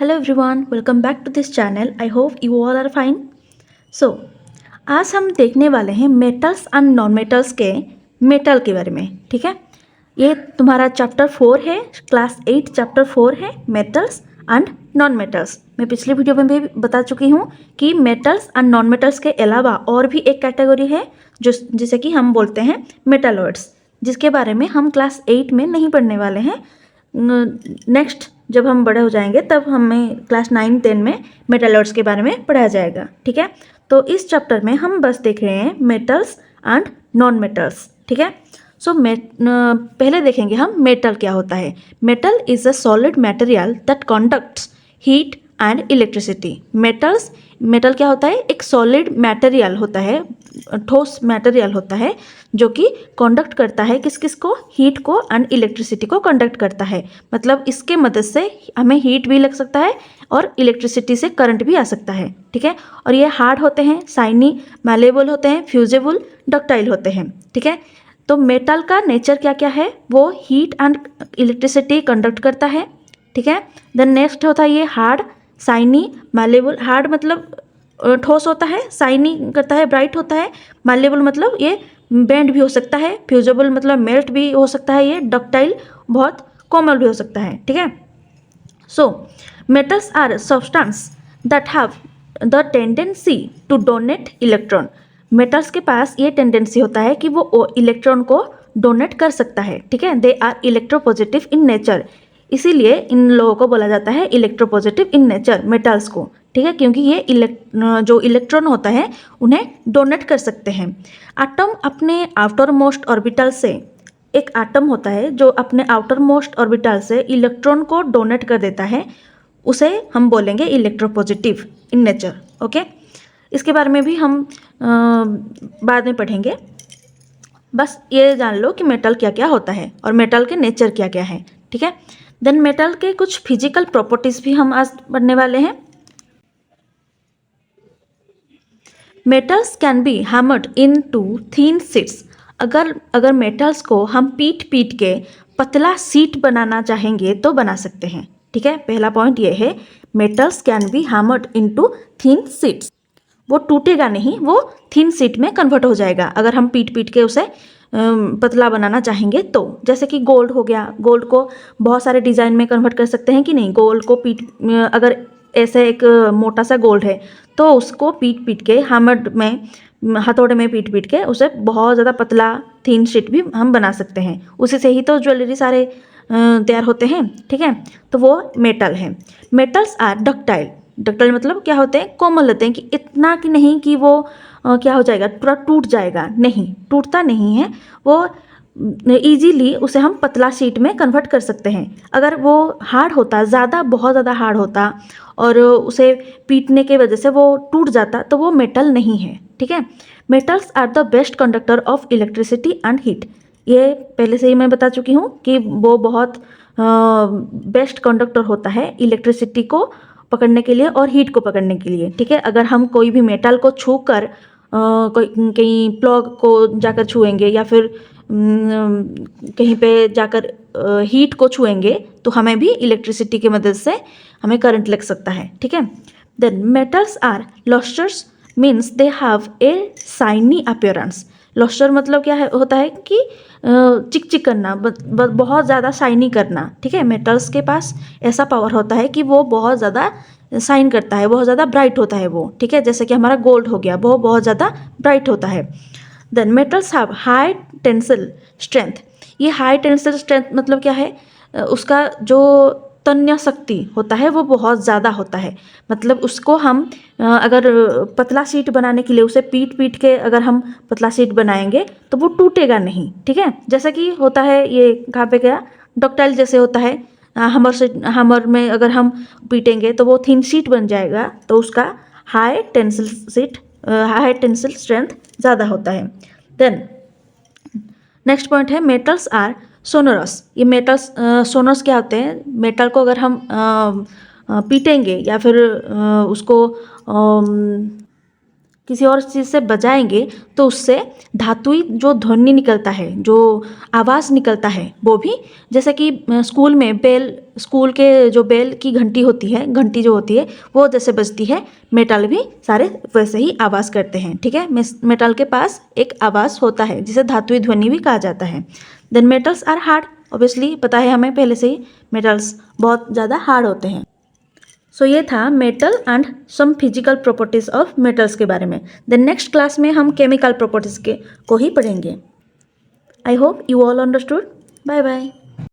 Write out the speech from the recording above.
Hello everyone, welcome back to this channel. I hope you all are fine. So, आज हम देखने वाले हैं मेटल्स एंड नॉन मेटल्स के मेटल के बारे में, ठीक है। ये तुम्हारा चैप्टर 4 है, क्लास 8 चैप्टर 4 है, मेटल्स एंड नॉन मेटल्स। मैं पिछली वीडियो में भी बता चुकी हूँ कि मेटल्स एंड नॉन मेटल्स के अलावा और भी एक कैटेगरी है जिसे कि हम बोलते हैं मेटालॉइड्स, जिसके बारे में हम क्लास 8 में नहीं पढ़ने वाले हैं। नेक्स्ट जब हम बड़े हो जाएंगे तब हमें क्लास 9-10 में मेटालॉइड्स के बारे में पढ़ाया जाएगा, ठीक है। तो इस चैप्टर में हम बस देख रहे हैं मेटल्स एंड नॉन मेटल्स, ठीक है। सो पहले देखेंगे हम मेटल क्या होता है। Metal is a solid material that conducts heat and electricity. Metal क्या होता है? एक सॉलिड मटेरियल होता है, ठोस मटेरियल होता है जो कि कंडक्ट करता है किस किस को? हीट को एंड इलेक्ट्रिसिटी को कंडक्ट करता है। मतलब इसके मदद से हमें हीट भी लग सकता है और इलेक्ट्रिसिटी से करंट भी आ सकता है, ठीक है। और ये हार्ड होते हैं, शाइनी, मैलेबल होते हैं, फ्यूजेबल, डक्टाइल होते हैं, ठीक है। तो मेटल का नेचर क्या क्या है? वो हीट एंड इलेक्ट्रिसिटी कंडक्ट करता है, ठीक है। देन नेक्स्ट होता है ये हार्ड, शाइनी, मैलेबल। हार्ड मतलब ठोस होता है, शाइनी करता है, ब्राइट होता है, मैलेबल मतलब ये बेंड भी हो सकता है, फ्यूजेबल मतलब मेल्ट भी हो सकता है, ये डक्टाइल बहुत कोमल भी हो सकता है, ठीक है। So metals are substance that have the tendency to donate electron. Metals के पास ये टेंडेंसी होता है कि वो इलेक्ट्रॉन को डोनेट कर सकता है, ठीक है। They are electropositive in nature, इसीलिए इन लोगों को बोला जाता है इलेक्ट्रोपॉजिटिव इन नेचर, मेटल्स को, ठीक है, क्योंकि ये जो इलेक्ट्रॉन होता है उन्हें डोनेट कर सकते हैं। एटम अपने आउटर मोस्ट ऑर्बिटल से, एक एटम होता है जो अपने आउटर मोस्ट ऑर्बिटल से इलेक्ट्रॉन को डोनेट कर देता है, उसे हम बोलेंगे इलेक्ट्रोपॉजिटिव इन नेचर, ओके। इसके बारे में भी हम बाद में पढ़ेंगे। बस ये जान लो कि मेटल क्या क्या होता है और मेटल के नेचर क्या क्या है, ठीक है। देन मेटल के कुछ फिजिकल प्रॉपर्टीज भी हम आज पढ़ने वाले हैं। Metals can be hammered into thin sheets. अगर मेटल्स को हम पीट पीट के पतला सीट बनाना चाहेंगे तो बना सकते हैं, ठीक है। पहला पॉइंट ये है, metals can be hammered into thin sheets. वो टूटेगा नहीं, वो थिन शीट में कन्वर्ट हो जाएगा अगर हम पीट पीट के उसे पतला बनाना चाहेंगे तो। जैसे कि गोल्ड हो गया, गोल्ड को बहुत सारे डिज़ाइन में कन्वर्ट कर सकते हैं कि नहीं। गोल्ड को अगर ऐसे एक मोटा सा गोल्ड है तो उसको पीट पीट के हैमर्ड में, हथौड़े में पीट पीट के उसे बहुत ज़्यादा पतला थिन शीट भी हम बना सकते हैं। उसी से ही तो ज्वेलरी सारे तैयार होते हैं, ठीक है। तो वो मेटल है। Metals are ductile. डक्टाइल मतलब क्या होते हैं? कोमल होते हैं, कि इतना कि नहीं कि वो क्या हो जाएगा, पूरा टूट जाएगा, नहीं, टूटता नहीं है वो। इजीली उसे हम पतला शीट में कन्वर्ट कर सकते हैं। अगर वो हार्ड होता, ज़्यादा, बहुत ज़्यादा हार्ड होता और उसे पीटने के वजह से वो टूट जाता तो वो मेटल नहीं है, ठीक है। Metals are the best conductor of electricity and heat. ये पहले से ही मैं बता चुकी हूँ कि वो बहुत बेस्ट कंडक्टर होता है इलेक्ट्रिसिटी को पकड़ने के लिए और हीट को पकड़ने के लिए, ठीक है। अगर हम कोई भी मेटल को छू कर कोई कहीं प्लग को जाकर छुएंगे या फिर कहीं पे जाकर हीट को छुएंगे तो हमें भी इलेक्ट्रिसिटी की मदद से हमें करंट लग सकता है, ठीक है। Then metals are lusters, means they have a shiny appearance. Luster मतलब क्या है, होता है कि चिक चिक करना, बहुत ज़्यादा शाइनी करना, ठीक है। मेटल्स के पास ऐसा पावर होता है कि वो बहुत ज़्यादा शाइन करता है, बहुत ज़्यादा ब्राइट होता है वो, ठीक है। जैसे कि हमारा गोल्ड हो गया, वो बहुत ज़्यादा ब्राइट होता है। Then metals have high tensile strength. ये हाई टेंसिल स्ट्रेंथ मतलब क्या है? उसका जो तन्य शक्ति होता है वो बहुत ज़्यादा होता है। मतलब उसको हम अगर पतला शीट बनाने के लिए उसे पीट पीट के अगर हम पतला शीट बनाएंगे तो वो टूटेगा नहीं, ठीक है। जैसा कि होता है, ये कहाँ पे गया, डक्टाइल जैसे होता है। हमर में अगर हम पीटेंगे तो वो थिन शीट बन जाएगा, तो उसका हाई टेंसिल स्ट्रेंथ ज़्यादा होता है। देन नेक्स्ट पॉइंट है मेटल्स आर सोनरस। ये मेटल्स सोनरस क्या होते हैं? मेटल को अगर हम पीटेंगे या फिर उसको किसी और चीज़ से बजाएंगे तो उससे धातुई जो ध्वनि निकलता है, जो आवाज़ निकलता है, वो भी जैसे कि स्कूल में बेल, स्कूल के जो बेल की घंटी होती है, घंटी जो होती है वो जैसे बजती है, मेटल भी सारे वैसे ही आवाज़ करते हैं। ठीक है, मेटल के पास एक आवाज़ होता है जिसे धातुई ध्वनि भी कहा जाता है। Then metals are hard, obviously पता है हमें पहले से ही, मेटल्स बहुत ज़्यादा हार्ड होते हैं। सो ये था metal and some physical properties of metals के बारे में। देन नेक्स्ट क्लास में हम केमिकल प्रॉपर्टीज़ के को ही पढ़ेंगे। I hope you all understood. Bye bye.